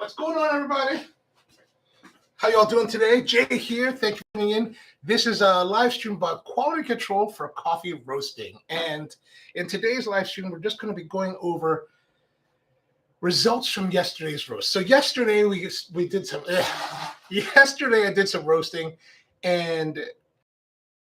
What's going on, everybody? How y'all doing today? Jay here. Thank you for coming in. This is a live stream about quality control for coffee roasting. And in today's live stream, we're just going to be going over results from yesterday's roast. So yesterday we did some. Yesterday I did some roasting, and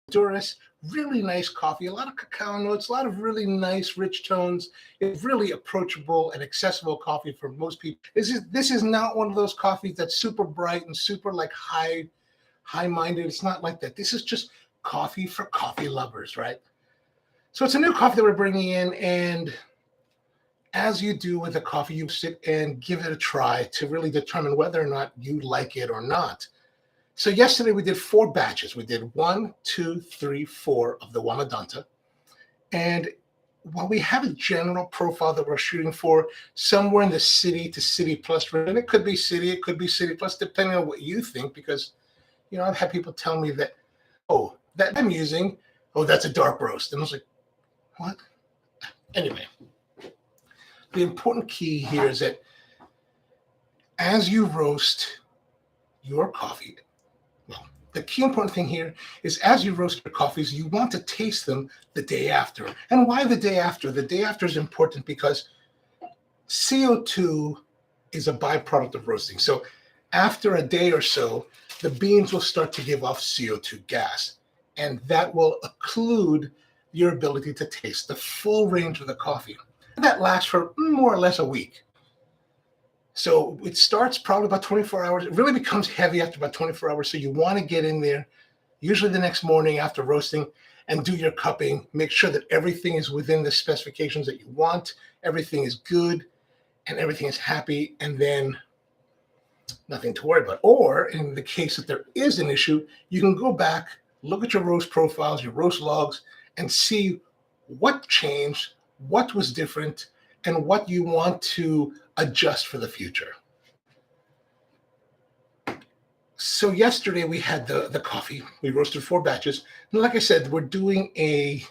Honduras, really nice coffee, a lot of cacao notes, a lot of really nice, rich tones. It's really approachable and accessible coffee for most people. This is not one of those coffees that's super bright and super like high-minded. It's not like that. This is just coffee for coffee lovers, right? So it's a new coffee that we're bringing in, and as you do with a coffee, you sit and give it a try to really determine whether or not you like it or not. So yesterday we did 4 batches. We did 1, 2, 3, 4 of the Wamadanta. And while we have a general profile that we're shooting for, somewhere in the city to city plus, and it could be city, it could be city plus, depending on what you think, because, you know, I've had people tell me that, oh, that I'm using, oh, that's a dark roast. And I was like, what? Anyway, the important key here is that as you roast your coffee, the key important thing here is as you roast your coffees, you want to taste them the day after. And why the day after? The day after is important because CO2 is a byproduct of roasting. So after a day or so, the beans will start to give off CO2 gas, and that will occlude your ability to taste the full range of the coffee. And that lasts for more or less a week. So it starts probably about 24 hours. It really becomes heavy after about 24 hours. So you want to get in there, usually the next morning after roasting, and do your cupping. Make sure that everything is within the specifications that you want. Everything is good and everything is happy, and then nothing to worry about. Or in the case that there is an issue, you can go back, look at your roast profiles, your roast logs, and see what changed, what was different, and what you want to adjust for the future. So yesterday we had the coffee. We roasted 4 batches. And like I said, we're doing a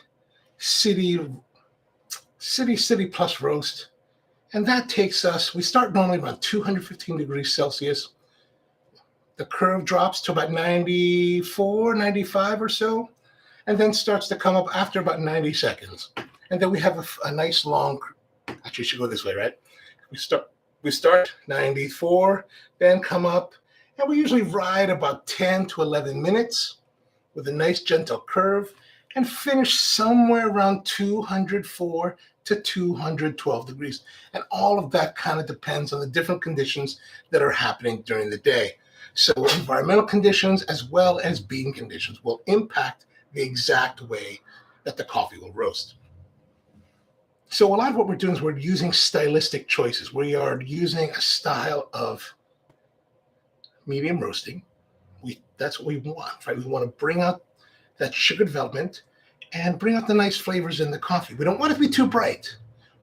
city plus roast. And that takes us, we start normally around 215 degrees Celsius. The curve drops to about 94, 95 or so, and then starts to come up after about 90 seconds. And then we have a nice long, actually it should go this way, right? We start 94, then come up, and we usually ride about 10 to 11 minutes with a nice gentle curve and finish somewhere around 204 to 212 degrees. And all of that kind of depends on the different conditions that are happening during the day. So environmental conditions as well as bean conditions will impact the exact way that the coffee will roast. So a lot of what we're doing is we're using stylistic choices. We are using a style of medium roasting. That's what we want, right? We want to bring out that sugar development and bring out the nice flavors in the coffee. We don't want it to be too bright.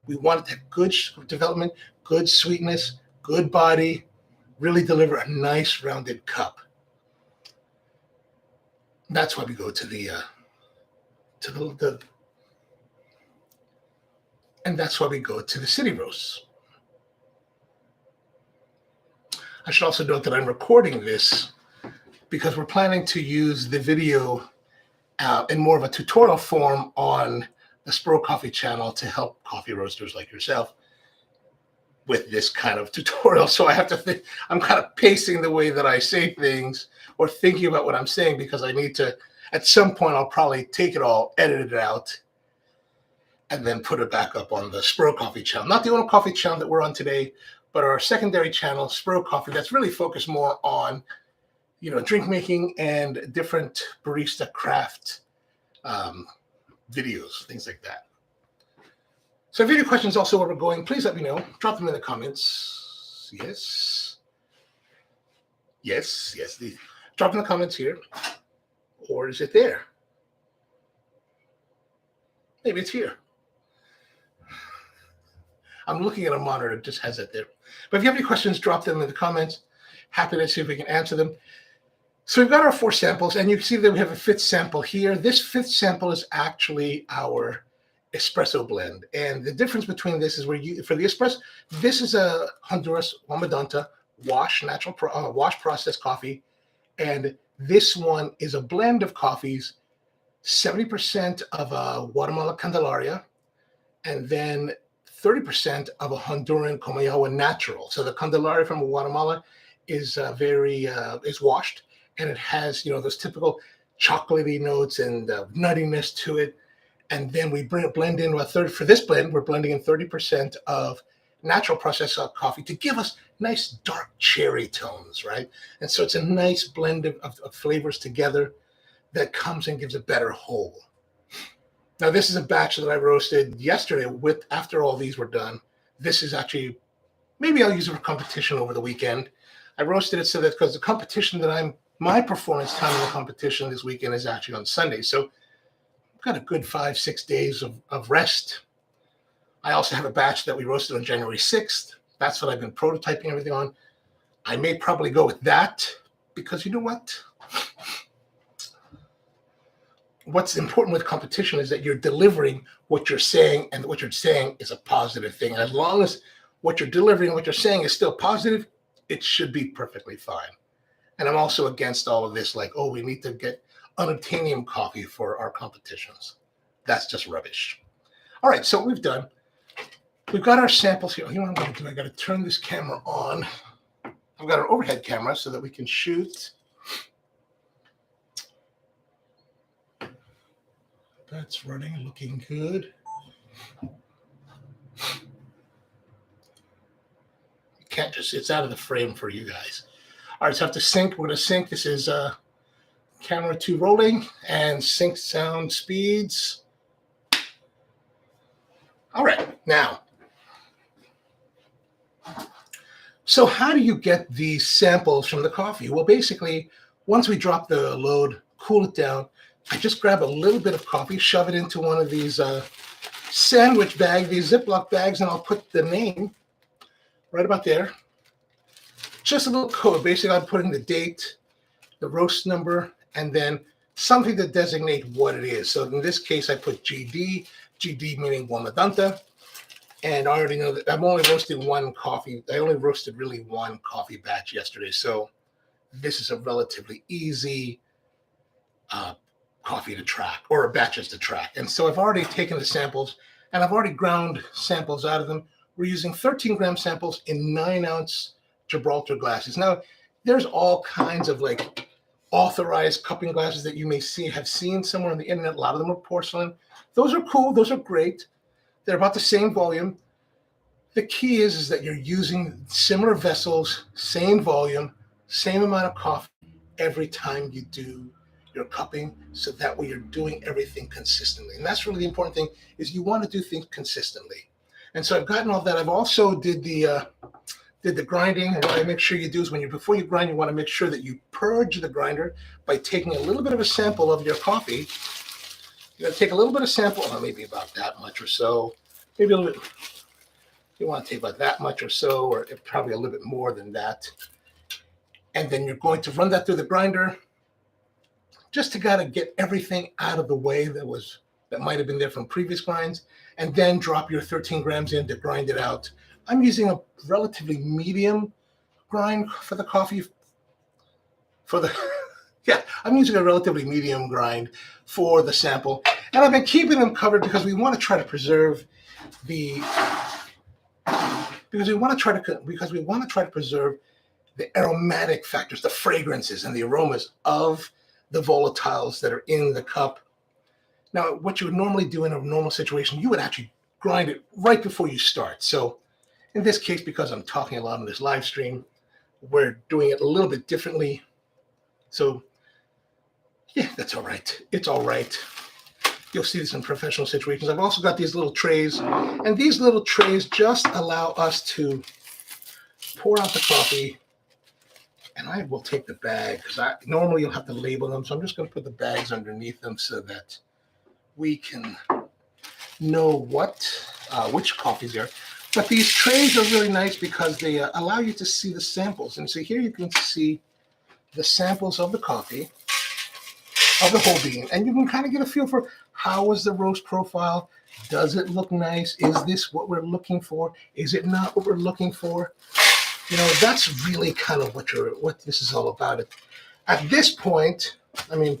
We want it to have good development, good sweetness, good body, really deliver a nice rounded cup. That's why we go to and that's why we go to the city roasts. I should also note that I'm recording this because we're planning to use the video in more of a tutorial form on the Spro Coffee channel to help coffee roasters like yourself with this kind of tutorial. So I have to think, I'm kind of pacing the way that I say things or thinking about what I'm saying, because I need to, at some point, I'll probably take it all, edit it out, and then put it back up on the Spro Coffee channel. Not the onocoffee channel that we're on today, but our secondary channel, Spro Coffee, that's really focused more on, you know, drink making and different barista craft videos, things like that. So if you have any questions also where we're going, please let me know. Drop them in the comments. Yes. Drop in the comments here. Or is it there? Maybe it's here. I'm looking at a monitor that just has it there. But if you have any questions, drop them in the comments. Happy to see if we can answer them. So we've got our 4 samples, and you can see that we have a 5th sample here. This 5th sample is actually our espresso blend. And the difference between this is for the espresso, this is a Honduras Wamadanta wash processed coffee. And this one is a blend of coffees, 70% of a Guatemala Candelaria, and then 30% of a Honduran Comayagua natural. So the Candelaria from Guatemala is is washed, and it has those typical chocolatey notes and nuttiness to it. And then we blend in for this blend, we're blending in 30% of natural processed coffee to give us nice dark cherry tones, right? And so it's a nice blend of flavors together that comes and gives a better whole. Now, this is a batch that I roasted yesterday after all these were done. This is actually, maybe I'll use it for competition over the weekend. I roasted it so that, because the competition my performance time in the competition this weekend is actually on Sunday. So I've got a good 5-6 days of rest. I also have a batch that we roasted on January 6th. That's what I've been prototyping everything on. I may probably go with that because you know what? What's important with competition is that you're delivering what you're saying, and what you're saying is a positive thing. And as long as what you're delivering, what you're saying is still positive, it should be perfectly fine. And I'm also against all of this, like, oh, we need to get unobtainium coffee for our competitions. That's just rubbish. All right, so what we've done, we've got our samples here. You know what I'm going to do? I got to turn this camera on. I've got an overhead camera so that we can shoot. That's running, looking good. Can't just, it's out of the frame for you guys. All right, so I have to sync. We're going to sync. This is camera 2 rolling and sync sound speeds. All right, now. So how do you get these samples from the coffee? Well, basically, once we drop the load, cool it down, I just grab a little bit of coffee, shove it into one of these sandwich bags, these Ziploc bags, and I'll put the name right about there. Just a little code. Basically, I'm putting the date, the roast number, and then something to designate what it is. So in this case, I put GD meaning Guamadanta. And I already know that I'm only roasting one coffee. I only roasted really one coffee batch yesterday. So this is a relatively easy coffee to track, or batches to track. And so I've already taken the samples, and I've already ground samples out of them. We're using 13-gram samples in 9-ounce Gibraltar glasses. Now, there's all kinds of like authorized cupping glasses that you may have seen somewhere on the internet. A lot of them are porcelain. Those are cool. Those are great. They're about the same volume. The key is that you're using similar vessels, same volume, same amount of coffee every time you do your cupping, so that way you're doing everything consistently. And that's really the important thing, is you want to do things consistently. And so I've gotten all that. I've also did the grinding. And what I make sure you do is before you grind, you want to make sure that you purge the grinder by taking a little bit of a sample of your coffee. You're going to take a little bit of sample, maybe about that much or so, maybe a little bit. You want to take about that much or so, or probably a little bit more than that. And then you're going to run that through the grinder just to kind of get everything out of the way that might have been there from previous grinds, and then drop your 13 grams in to grind it out. I'm using a relatively medium grind for the coffee. I'm using a relatively medium grind for the sample, and I've been keeping them covered because we want to try to preserve the aromatic factors, the fragrances and the aromas of the volatiles that are in the cup. Now, what you would normally do in a normal situation, you would actually grind it right before you start. So in this case, because I'm talking a lot on this live stream, we're doing it a little bit differently. So yeah, that's all right. It's all right. You'll see this in professional situations. I've also got these little trays, and these little trays just allow us to pour out the coffee. And I will take the bag, because normally you'll have to label them. So I'm just going to put the bags underneath them so that we can know which coffees are. But these trays are really nice because they allow you to see the samples. And so here you can see the samples of the coffee, of the whole bean. And you can kind of get a feel for how is the roast profile. Does it look nice? Is this what we're looking for? Is it not what we're looking for? That's really kind of what this is all about. At this point, I mean,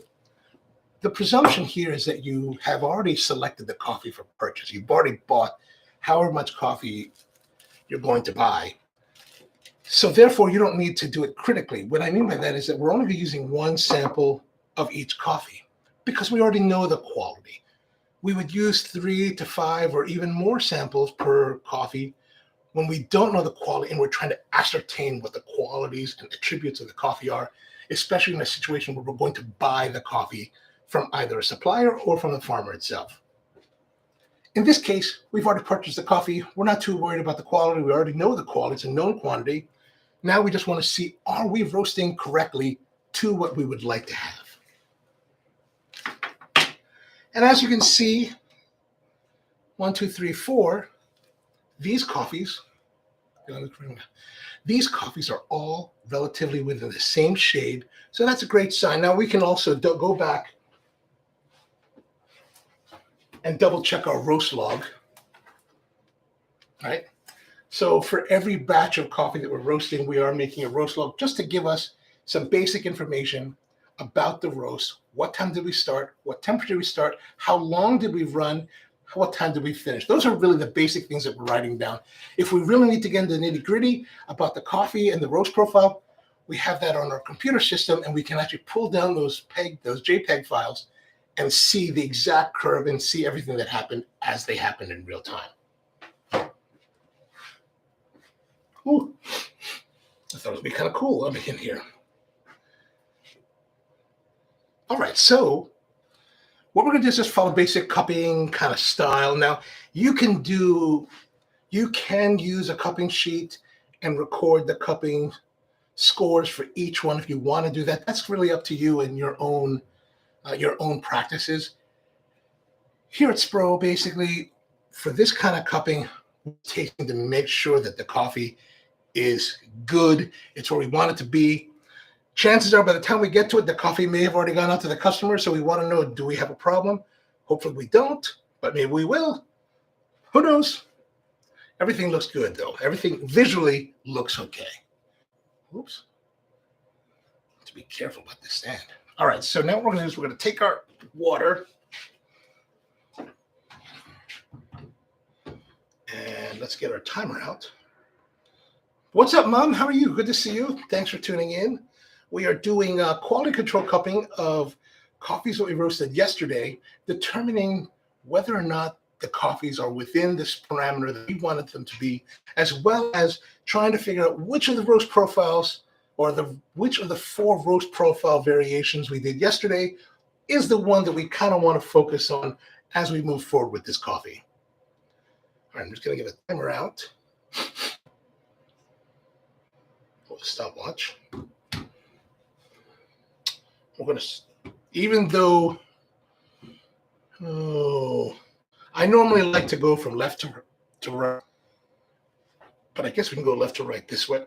the presumption here is that you have already selected the coffee for purchase. You've already bought however much coffee you're going to buy. So therefore, you don't need to do it critically. What I mean by that is that we're only using one sample of each coffee because we already know the quality. We would use 3 to 5 or even more samples per coffee when we don't know the quality and we're trying to ascertain what the qualities and attributes of the coffee are, especially in a situation where we're going to buy the coffee from either a supplier or from the farmer itself. In this case, we've already purchased the coffee. We're not too worried about the quality. We already know the quality. It's a known quantity. Now we just want to see, are we roasting correctly to what we would like to have? And as you can see, 1, 2, 3, 4, these coffees are all relatively within the same shade. So that's a great sign. Now we can also go back and double check our roast log, right? So for every batch of coffee that we're roasting, we are making a roast log just to give us some basic information about the roast. What time did we start? What temperature did we start? How long did we run? What time did we finish? Those are really the basic things that we're writing down. If we really need to get into the nitty-gritty about the coffee and the roast profile, we have that on our computer system, and we can actually pull down those JPEG files and see the exact curve and see everything that happened as they happened in real time. Ooh, I thought it would be kind of cool up in here. All right, so what we're going to do is just follow basic cupping kind of style. Now, you can use a cupping sheet and record the cupping scores for each one if you want to do that. That's really up to you and your own practices. Here at Spro, basically, for this kind of cupping, we're taking to make sure that the coffee is good. It's where we want it to be. Chances are by the time we get to it, the coffee may have already gone out to the customer. So we want to know, do we have a problem? Hopefully we don't, but maybe we will. Who knows? Everything looks good, though. Everything visually looks okay. Oops. To be careful about this stand. All right, so now what we're going to do is we're going to take our water and let's get our timer out. What's up, Mom? How are you? Good to see you. Thanks for tuning in. We are doing quality control cupping of coffees that we roasted yesterday, determining whether or not the coffees are within this parameter that we wanted them to be, as well as trying to figure out which of the roast profiles or which of the 4 roast profile variations we did yesterday is the one that we kind of want to focus on as we move forward with this coffee. All right, I'm just going to get a timer out. Pull the stopwatch. We're going to, even though, I normally like to go from left to right, but I guess we can go left to right this way.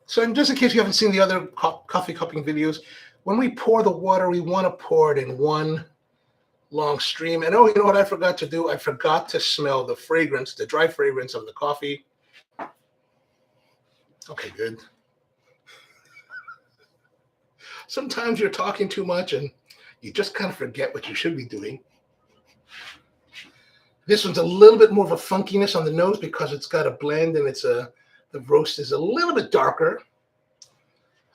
So just in case you haven't seen the other coffee cupping videos, when we pour the water, we want to pour it in one long stream. And oh, you know what I forgot to do? I forgot to smell the fragrance, the dry fragrance of the coffee. Okay, good. Sometimes you're talking too much and you just kind of forget what you should be doing. This one's a little bit more of a funkiness on the nose because it's got a blend and the roast is a little bit darker.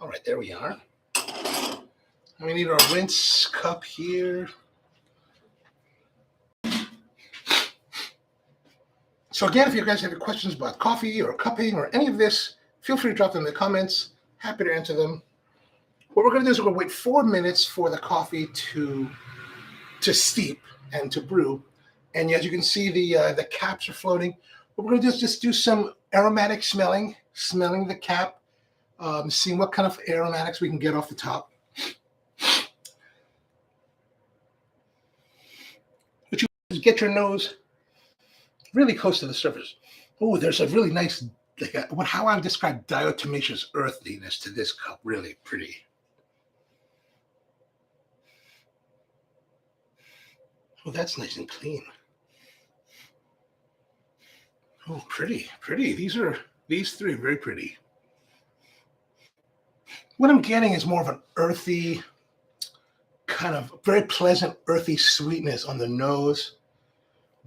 All right, there we are. We need our rinse cup here. So again, if you guys have any questions about coffee or cupping or any of this, feel free to drop them in the comments. Happy to answer them. What we're going to do is we're going to wait 4 minutes for the coffee to steep and to brew. And as you can see, the caps are floating. What we're going to do is just do some aromatic smelling the cap, seeing what kind of aromatics we can get off the top. But you get your nose really close to the surface. Oh, there's a really nice, how I would describe diatomaceous earthiness to this cup. Really pretty. Oh, that's nice and clean. Oh, pretty, pretty. These three very pretty. What I'm getting is more of an earthy, kind of very pleasant, earthy sweetness on the nose.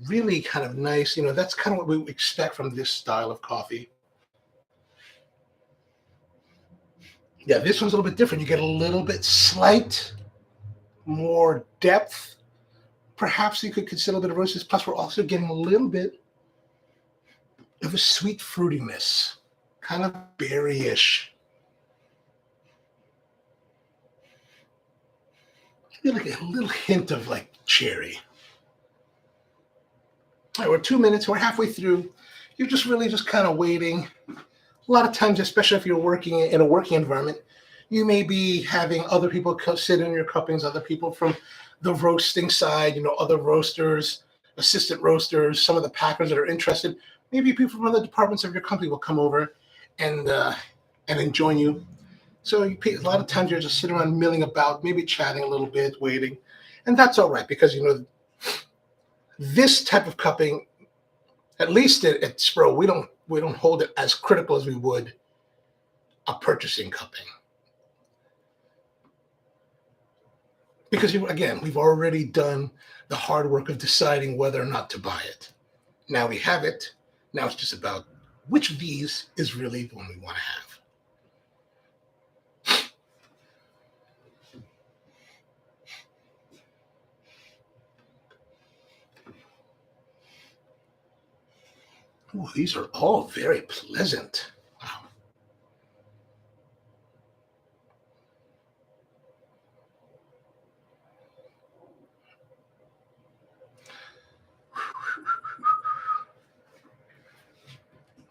Really kind of nice. That's kind of what we expect from this style of coffee. Yeah, this one's a little bit different. You get a little bit slight, more depth. Perhaps you could consider a bit of roastiness. Plus, we're also getting a little bit of a sweet fruitiness, kind of berryish. Like a little hint of like cherry. All right, we're 2 minutes. We're halfway through. You're just really just kind of waiting. A lot of times, especially if you're working in a working environment, you may be having other people sit in your cuppings, other people from the roasting side, other roasters, assistant roasters, some of the packers that are interested. Maybe people from other departments of your company will come over and then join you. So a lot of times you're just sitting around milling about, maybe chatting a little bit, waiting. And that's all right because, this type of cupping, at least at Spro, we don't hold it as critical as we would a purchasing cupping. Because, again, we've already done the hard work of deciding whether or not to buy it. Now we have it. Now it's just about which of these is really the one we want to have. Ooh, these are all very pleasant. Wow.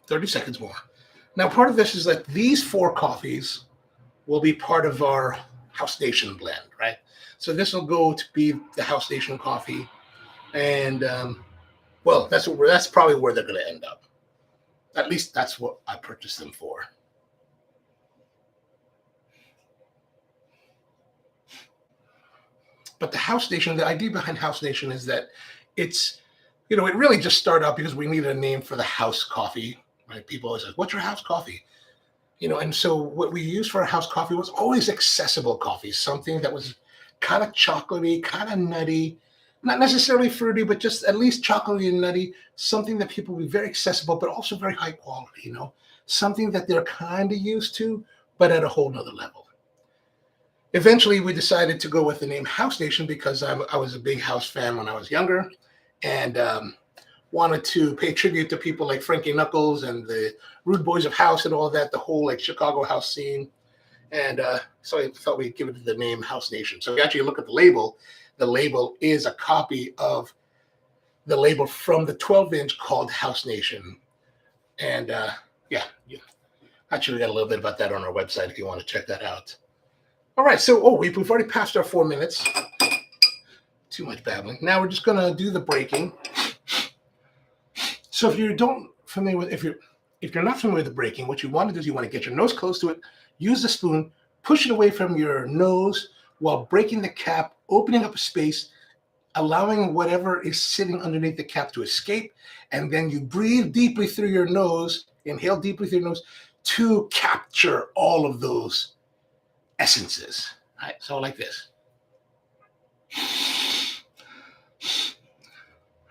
"30 seconds more." Now, part of this is that these 4 coffees will be part of our House Nation blend, right? So this will go to be the House Nation coffee, and well, that's probably where they're going to end up. At least that's what I purchased them for. But the House Nation, the idea behind House Nation is that it's, it really just started out because we needed a name for the house coffee, right? People always say, "What's your house coffee?" And so what we used for our house coffee was always accessible coffee, something that was kind of chocolatey, kind of nutty, not necessarily fruity, but just at least chocolatey and nutty, something that people would be very accessible, but also very high quality, something that they're kind of used to, but at a whole nother level. Eventually, we decided to go with the name House Nation because I was a big House fan when I was younger, and wanted to pay tribute to people like Frankie Knuckles and the Rude Boys of House and all that, the whole like Chicago house scene. And so I thought we'd give it the name House Nation. So if you actually look at the label is a copy of the label from the 12-inch called House Nation. And yeah, actually we got a little bit about that on our website if you want to check that out. All right, so we've already passed our 4 minutes. Too much babbling. Now we're just gonna do the breaking. So if you're not familiar with the breaking, what you want to do is you want to get your nose close to it, use the spoon, push it away from your nose while breaking the cap, opening up a space, allowing whatever is sitting underneath the cap to escape, and then you breathe deeply through your nose, inhale deeply through your nose to capture all of those essences. All right, so like this.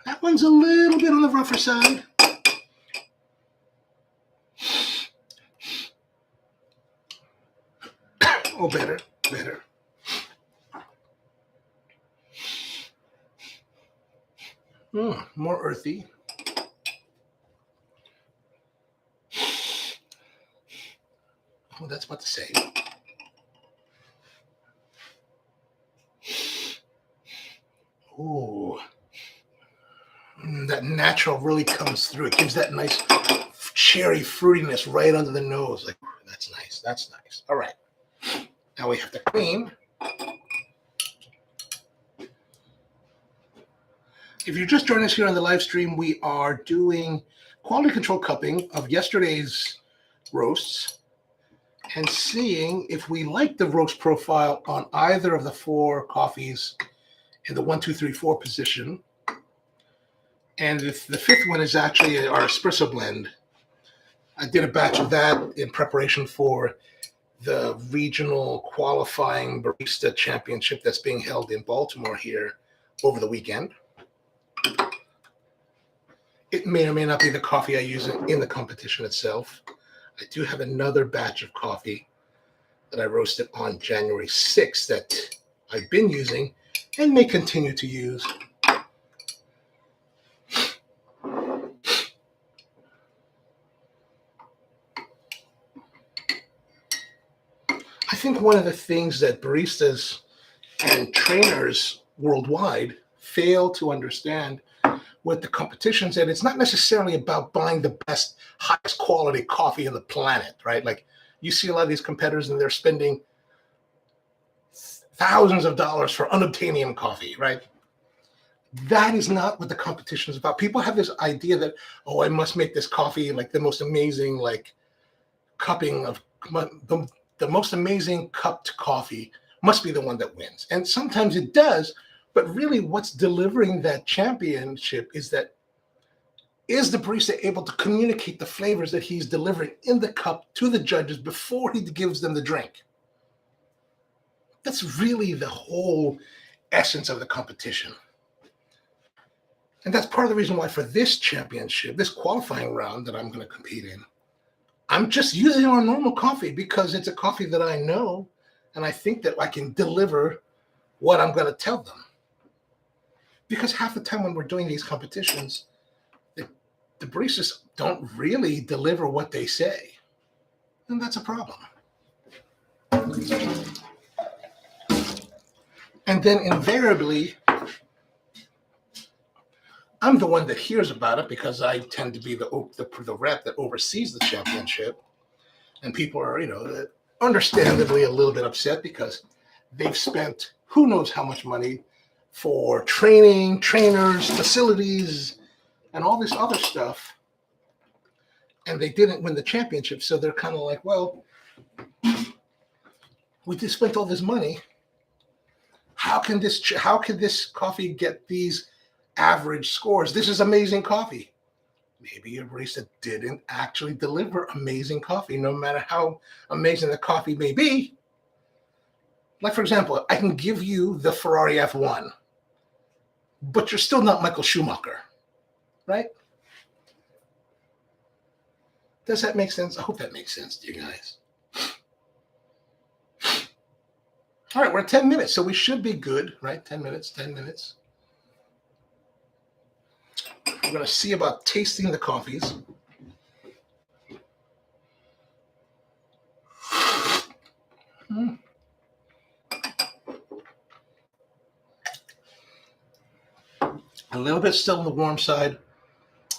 That one's a little bit on the rougher side. Oh, better. More earthy. Oh, that's about the same. Ooh. That natural really comes through. It gives that nice cherry fruitiness right under the nose. Like, that's nice. That's nice. All right. Now we have to clean. If you're just joining us here on the live stream, we are doing quality control cupping of yesterday's roasts and seeing if we like the roast profile on either of the 4 coffees in the 1, 2, 3, 4 position. And the fifth one is actually our espresso blend. I did a batch of that in preparation for the regional qualifying barista championship that's being held in Baltimore here over the weekend. It may or may not be the coffee I use in the competition itself. I do have another batch of coffee that I roasted on January 6th that I've been using and may continue to use. I think one of the things that baristas and trainers worldwide fail to understand with the competitions, that it's not necessarily about buying the best, highest quality coffee on the planet, right? Like you see a lot of these competitors and they're spending thousands of dollars for unobtainium coffee, right? That is not what the competition is about. People have this idea that, oh, I must make this coffee like the most amazing, like cupping of the most amazing cupped coffee must be the one that wins. And sometimes it does, but really what's delivering that championship is the barista able to communicate the flavors that he's delivering in the cup to the judges before he gives them the drink. That's really the whole essence of the competition. And that's part of the reason why for this championship, this qualifying round that I'm going to compete in, I'm just using our normal coffee because it's a coffee that I know and I think that I can deliver what I'm going to tell them. Because half the time when we're doing these competitions, the baristas don't really deliver what they say. And that's a problem. And then invariably, I'm the one that hears about it because I tend to be the rep that oversees the championship. And people are, understandably a little bit upset because they've spent who knows how much money for training, trainers, facilities, and all this other stuff. And they didn't win the championship. So they're kind of like, well, we just spent all this money. How can this coffee get these average scores? This is amazing coffee. Maybe a barista didn't actually deliver amazing coffee, no matter how amazing the coffee may be. Like, for example, I can give you the Ferrari F1, but you're still not Michael Schumacher, right? Does that make sense? I hope that makes sense to you guys. All right, we're at 10 minutes, so we should be good, right? 10 minutes. We're going to see about tasting the coffees. A little bit still on the warm side.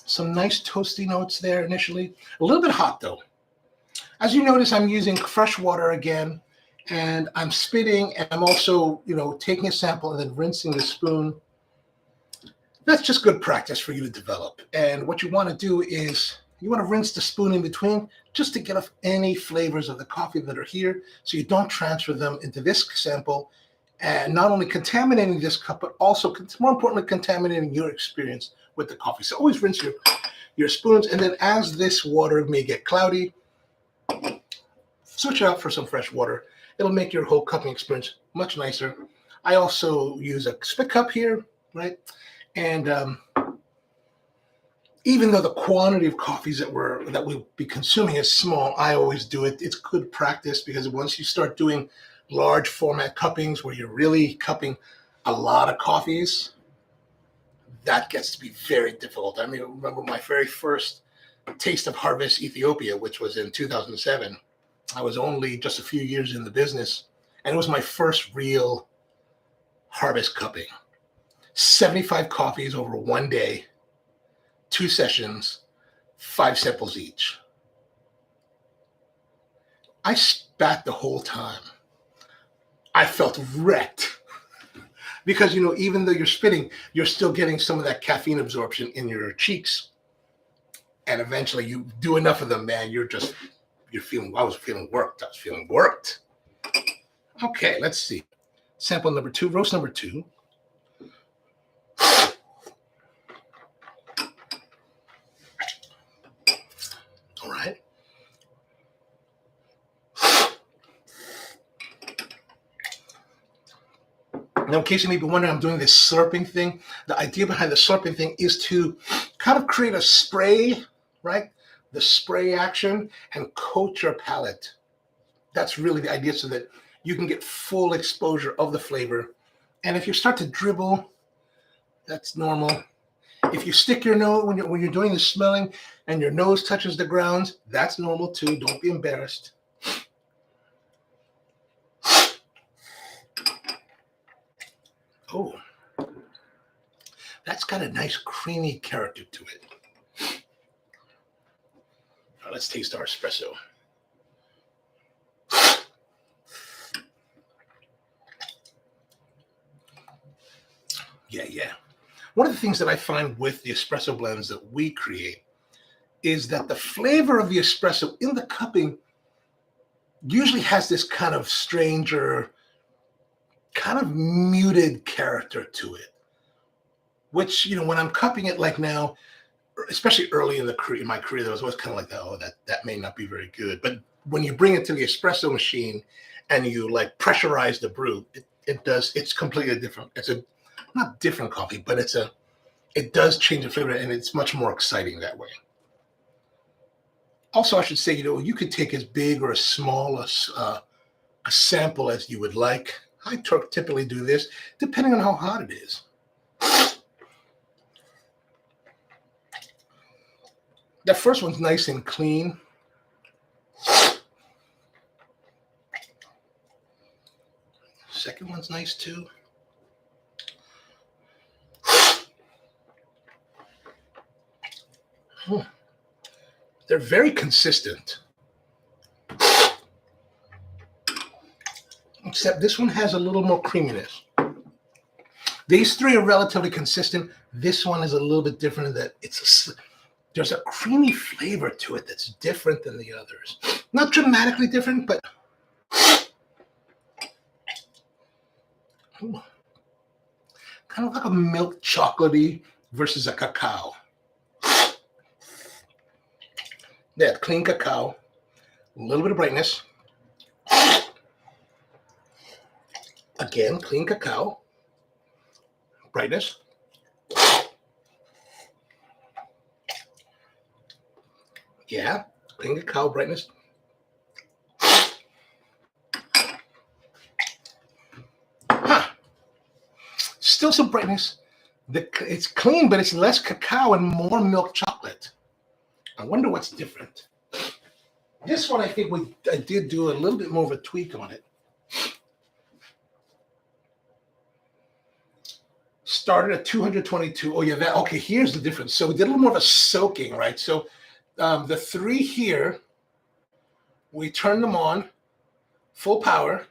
Some nice toasty notes there initially. A little bit hot though. As you notice, I'm using fresh water again, and I'm spitting, and I'm also, taking a sample and then rinsing the spoon. That's just good practice for you to develop. And what you want to do is you want to rinse the spoon in between just to get off any flavors of the coffee that are here so you don't transfer them into this sample and not only contaminating this cup, but also, more importantly, contaminating your experience with the coffee. So always rinse your spoons. And then as this water may get cloudy, switch it out for some fresh water. It'll make your whole cupping experience much nicer. I also use a spit cup here, right? And even though the quantity of coffees that we'll be consuming is small, I always do it. It's good practice because once you start doing large format cuppings where you're really cupping a lot of coffees, that gets to be very difficult. I mean, I remember my very first taste of Harvest Ethiopia, which was in 2007. I was only just a few years in the business, and it was my first real harvest cupping. 75 coffees over one day, 2 sessions, 5 samples each. I spat the whole time. I felt wrecked because, even though you're spitting, you're still getting some of that caffeine absorption in your cheeks. And eventually you do enough of them, man, I was feeling worked. Okay, let's see. Sample number 2, roast number 2. Now, in case you may be wondering, I'm doing this slurping thing. The idea behind the slurping thing is to kind of create a spray, right? The spray action and coat your palate. That's really the idea, so that you can get full exposure of the flavor. And if you start to dribble, that's normal. If you stick your nose when you're doing the smelling and your nose touches the ground, that's normal too. Don't be embarrassed. Oh, that's got a nice creamy character to it. Now let's taste our espresso. Yeah. One of the things that I find with the espresso blends that we create is that the flavor of the espresso in the cupping usually has this kind of stranger, kind of muted character to it, which, when I'm cupping it like now, especially early in my career, there was always kind of like that may not be very good. But when you bring it to the espresso machine and you like pressurize the brew, it's completely different. It's a not different coffee, but it does change the flavor, and it's much more exciting that way. Also, I should say, you could take as big or as small a sample as you would like. I typically do this depending on how hot it is. That first one's nice and clean. Second one's nice too. They're very consistent. Except this one has a little more creaminess. These three are relatively consistent. This one is a little bit different in that there's a creamy flavor to it that's different than the others. Not dramatically different, but kind of like a milk chocolatey versus a cacao. Yeah, clean cacao, a little bit of brightness. Again, clean cacao, brightness. Yeah, clean cacao, brightness. Still some brightness. It's clean, but it's less cacao and more milk chocolate. I wonder what's different. This one, I think I did do a little bit more of a tweak on it. Started at 222. Oh, yeah, okay, here's the difference. So we did a little more of a soaking, right? So the three here, we turned them on, full power,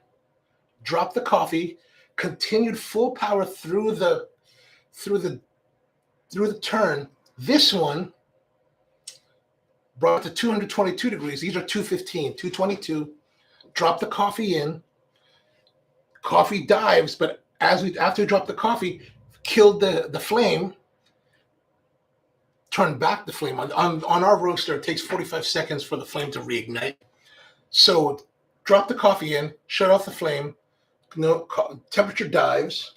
dropped the coffee, continued full power through the turn. This one brought it to 222 degrees. These are 215, 222. Drop the coffee in. Coffee dives, but after we dropped the coffee, killed the flame, turned back the flame. On our roaster, it takes 45 seconds for the flame to reignite. So drop the coffee in, shut off the flame, temperature dives.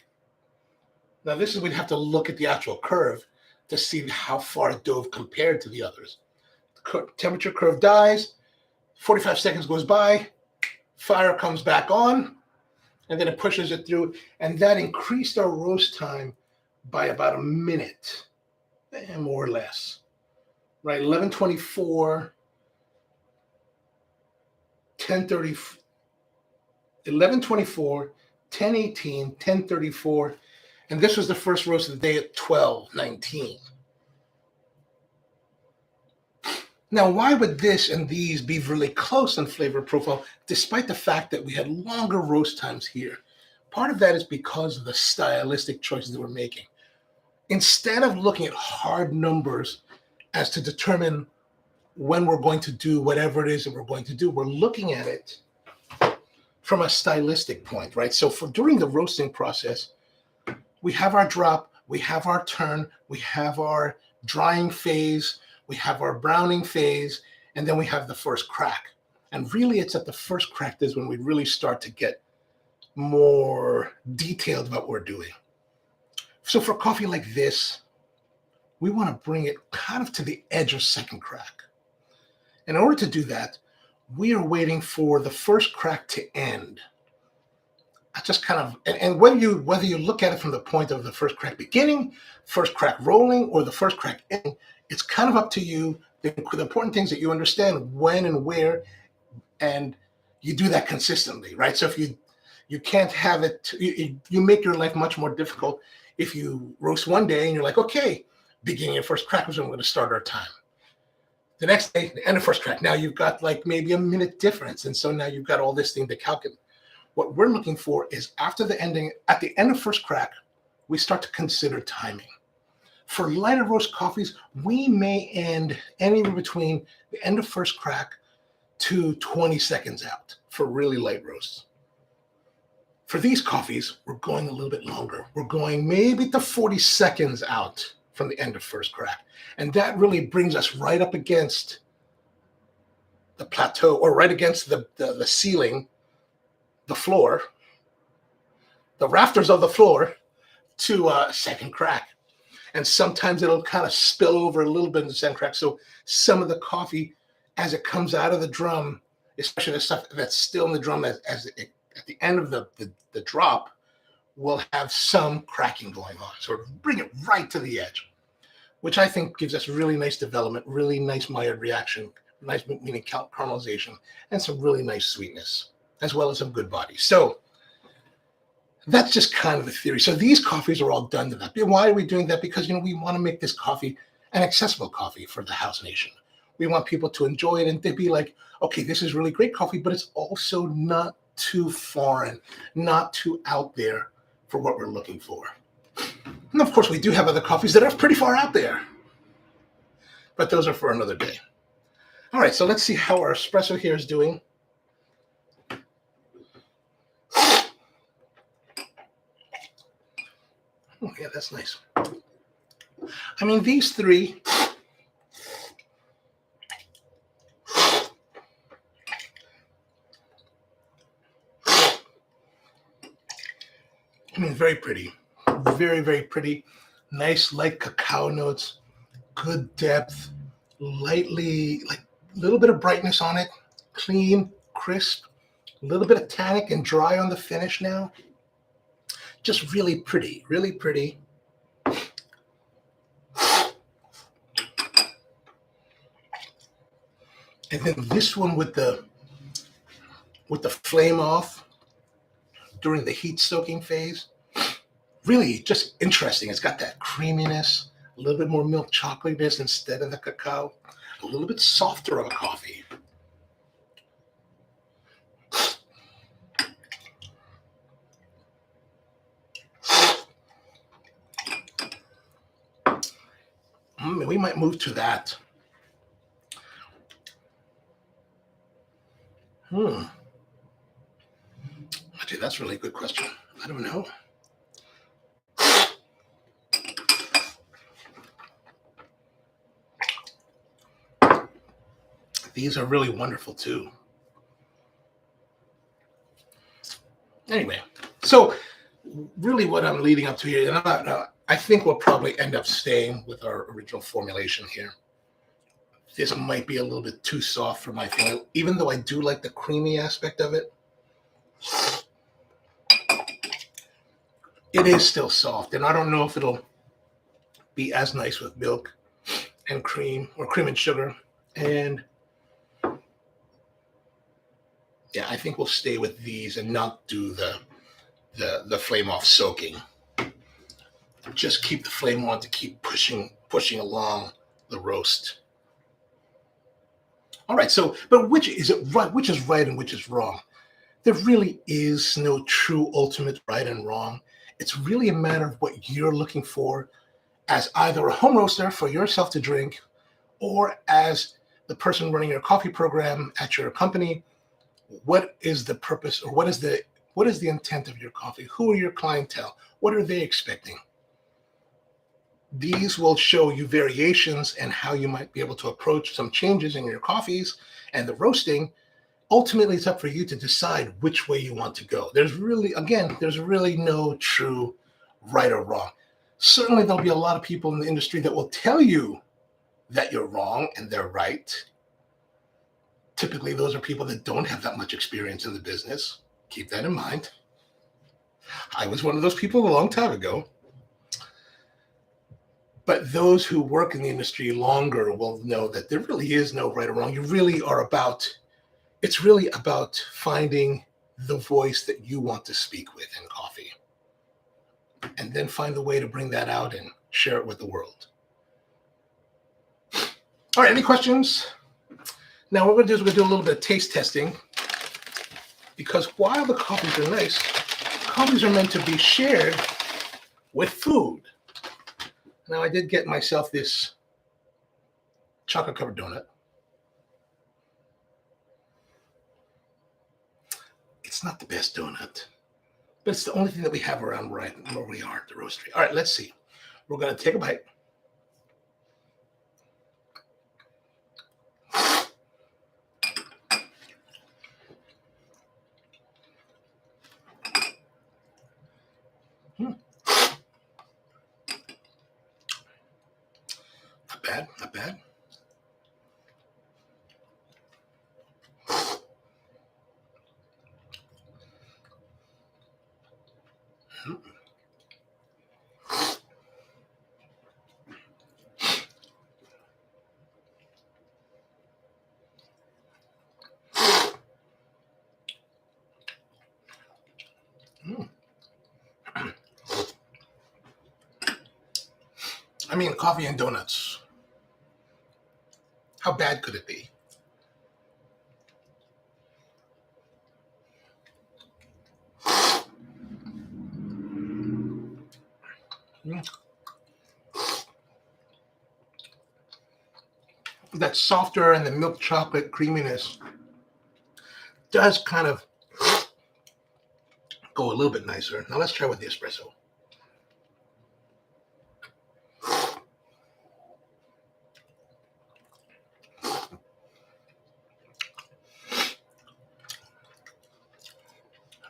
Now this is, we'd have to look at the actual curve to see how far it dove compared to the others. Temperature curve dies, 45 seconds goes by, fire comes back on, and then it pushes it through, and that increased our roast time by about a minute, more or less, right? 11:24, 10:30, 11:24, 10:18, 10:34, and this was the first roast of the day at 12:19. Now, why would this and these be really close in flavor profile, despite the fact that we had longer roast times here? Part of that is because of the stylistic choices that we're making. Instead of looking at hard numbers as to determine when we're going to do whatever it is that we're going to do, we're looking at it from a stylistic point, right? So during the roasting process, we have our drop, we have our turn, we have our drying phase, we have our browning phase, and then we have the first crack. And really, it's at the first crack is when we really start to get more detailed about what we're doing. So for coffee like this, we want to bring it kind of to the edge of second crack. In order to do that, we are waiting for the first crack to end. I just kind of, and whether you look at it from the point of the first crack beginning, first crack rolling, or the first crack ending, it's kind of up to you. The important things that you understand when and where, and you do that consistently, right? So if you can't have it, you make your life much more difficult if you roast one day and you're like, okay, beginning of first crack was when we're going to start our time. The next day, the end of first crack. Now you've got like maybe a minute difference, and so now you've got all this thing to calculate. What we're looking for is at the end of first crack, we start to consider timing. For lighter roast coffees, we may end anywhere between the end of first crack to 20 seconds out for really light roasts. For these coffees, we're going a little bit longer. We're going maybe to 40 seconds out from the end of first crack. And that really brings us right up against the plateau, or right against the ceiling, the floor, the rafters of the floor, to second crack. And sometimes it'll kind of spill over a little bit into second crack. So some of the coffee, as it comes out of the drum, especially the stuff that's still in the drum at the end of the drop, will have some cracking going on. So bring it right to the edge, which I think gives us really nice development, really nice Maillard reaction, nice meaning caramelization, and some really nice sweetness, as well as some good body. So that's just kind of the theory. So these coffees are all done to that. Why are we doing that? Because, we want to make this coffee an accessible coffee for the house nation. We want people to enjoy it and to be like, okay, this is really great coffee, but it's also not too foreign, not too out there for what we're looking for. And of course, we do have other coffees that are pretty far out there, but those are for another day. All right, so let's see how our espresso here is doing. Oh, yeah, that's nice. I mean, these three, very pretty. Very, very pretty. Nice light cacao notes, good depth, lightly, like a little bit of brightness on it, clean, crisp, a little bit of tannic and dry on the finish now. Just really pretty, really pretty. And then this one with the flame off during the heat soaking phase, really just interesting. It's got that creaminess, a little bit more milk chocolateness instead of the cacao, a little bit softer of a coffee. We might move to that. Actually, that's a really good question. I don't know. These are really wonderful too. Anyway, so really what I'm leading up to here, and I think we'll probably end up staying with our original formulation here. This might be a little bit too soft for my thing, even though I do like the creamy aspect of it. It is still soft, and I don't know if it'll be as nice with milk and cream, or cream and sugar. And yeah, I think we'll stay with these and not do the flame off soaking. Just keep the flame on to keep pushing along the roast. All right, so, but which is right and which is wrong? There really is no true ultimate right and wrong. It's really a matter of what you're looking for as either a home roaster for yourself to drink, or as the person running your coffee program at your company. What is the purpose, or what is the intent of your coffee? Who are your clientele? What are they expecting? These will show you variations and how you might be able to approach some changes in your coffees and the roasting ultimately it's up for you to decide which way you want to go. There's really no true right or wrong. Certainly there'll be a lot of people in the industry that will tell you that you're wrong and they're right. Typically, those are people that don't have that much experience in the business. Keep that in mind. I was one of those people a long time ago. But those who work in the industry longer will know that there really is no right or wrong. It's really about finding the voice that you want to speak with in coffee. And then find a way to bring that out and share it with the world. All right, any questions? Now what we're going to do a little bit of taste testing, because while the coffees are nice, coffees are meant to be shared with food. Now I did get myself this chocolate covered donut. It's not the best donut, but it's the only thing that we have around where we are at the roastery. All right, let's see. We're going to take a bite. Not bad. I mean, coffee and donuts. How bad could it be? That softer and the milk chocolate creaminess does kind of go a little bit nicer. Now let's try with the espresso.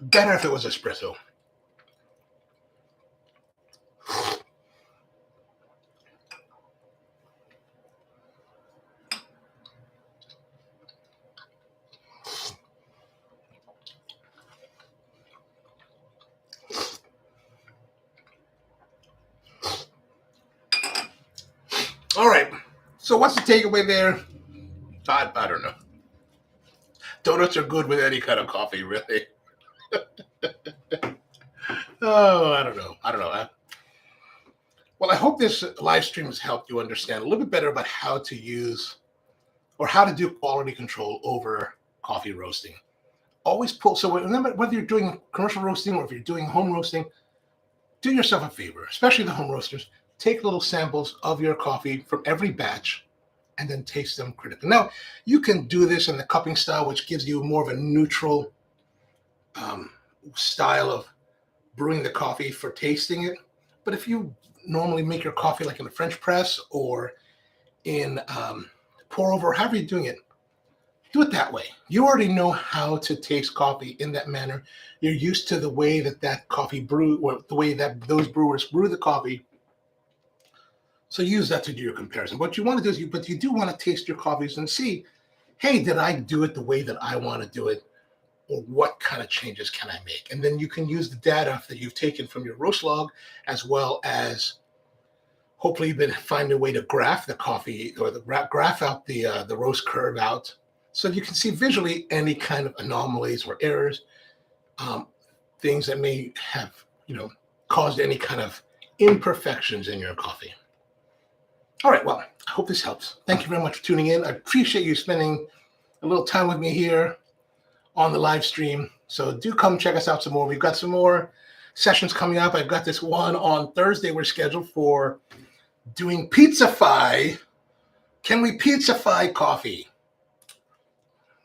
Better if it was espresso. All right. So what's the takeaway there? I don't know. Donuts are good with any kind of coffee, really. Oh, I don't know. Well, I hope this live stream has helped you understand a little bit better about how to use or how to do quality control over coffee roasting. Always pull. So remember, whether you're doing commercial roasting or if you're doing home roasting, do yourself a favor, especially the home roasters. Take little samples of your coffee from every batch and then taste them critically. Now, you can do this in the cupping style, which gives you more of a neutral style of brewing the coffee for tasting it. But if you normally make your coffee like in a French press or in pour over, however you're doing it, do it that way. You already know how to taste coffee in that manner. You're used to the way that coffee brew, or the way that those brewers brew the coffee. So use that to do your comparison. What you want to do is you do want to taste your coffees and see, hey, did I do it the way that I want to do it? Or what kind of changes can I make? And then you can use the data that you've taken from your roast log, as well as hopefully find a way to graph the coffee or graph out the roast curve out, so you can see visually any kind of anomalies or errors, things that may have caused any kind of imperfections in your coffee. All right, well, I hope this helps. Thank you very much for tuning in. I appreciate you spending a little time with me here on the live stream. So do come check us out some more. We've got some more sessions coming up. I've got this one on Thursday. We're scheduled for doing Pizzafy. Can we Pizzafy coffee?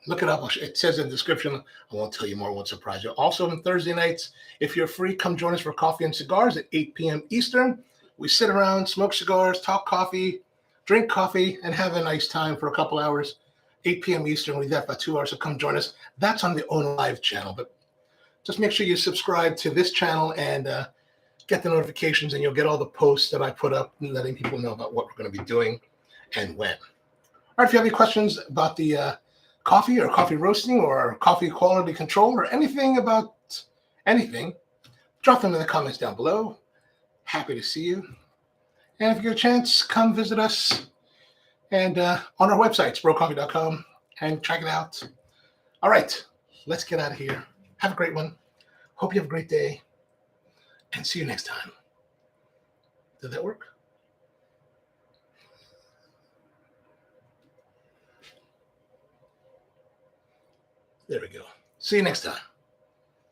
Look it up. It says in the description. I won't tell you more. I won't surprise you. Also on Thursday nights, if you're free, come join us for coffee and cigars at 8 p.m. Eastern. We sit around, smoke cigars, talk coffee, drink coffee, and have a nice time for a couple hours. 8 p.m. Eastern. We'll be there for 2 hours, so come join us. That's on the Ono Live channel. But just make sure you subscribe to this channel and get the notifications, and you'll get all the posts that I put up, letting people know about what we're going to be doing and when. All right, if you have any questions about the coffee or coffee roasting or coffee quality control or anything about anything, drop them in the comments down below. Happy to see you. And if you get a chance, come visit us and on our website, brocoffee.com, and check it out. All right, let's get out of here. Have a great one. Hope you have a great day. And see you next time. Did that work? There we go. See you next time.